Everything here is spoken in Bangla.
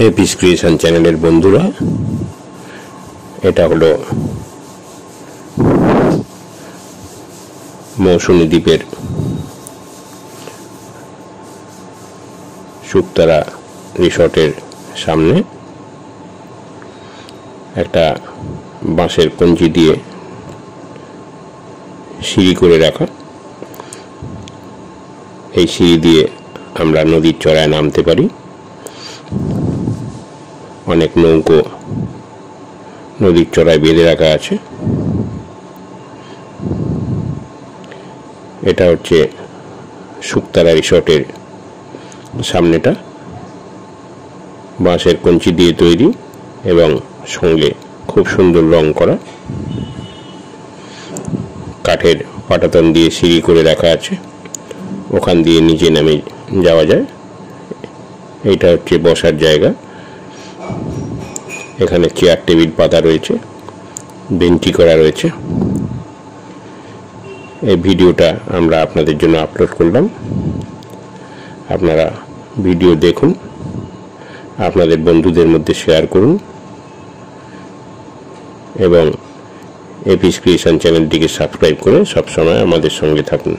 এপিস ক্রিয়েশন চ্যানেলের বন্ধুরা, এটা হলো মৌসুমী দ্বীপের শুকতারা রিসর্টের সামনে একটা বাঁশের কঞ্চি দিয়ে সিঁড়ি করে রাখা। এই সিঁড়ি দিয়ে আমরা নদীর চড়ায় নামতে পারি। অনেক নৌকো নদীর চড়ায় বেঁধে রাখা আছে। এটা হচ্ছে শুকতারা রিসর্টের সামনেটা, বাঁশের কঞ্চি দিয়ে তৈরি এবং সঙ্গে খুব সুন্দর রং করা। কাঠের পাটাতন দিয়ে সিঁড়ি করে রাখা আছে, ওখান দিয়ে নিচে নামে যাওয়া যায়। এইটা হচ্ছে বসার জায়গা, এখানে চেয়ার টেবিল পাতা রয়েছে, বেঞ্চি করা রয়েছে। এই ভিডিওটা আমরা আপনাদের জন্য আপলোড করলাম, আপনারা ভিডিও দেখুন, আপনাদের বন্ধুদের মধ্যে শেয়ার করুন এবং এপিস ক্রিয়েশন চ্যানেলটিকে সাবস্ক্রাইব করে সবসময় আমাদের সঙ্গে থাকুন।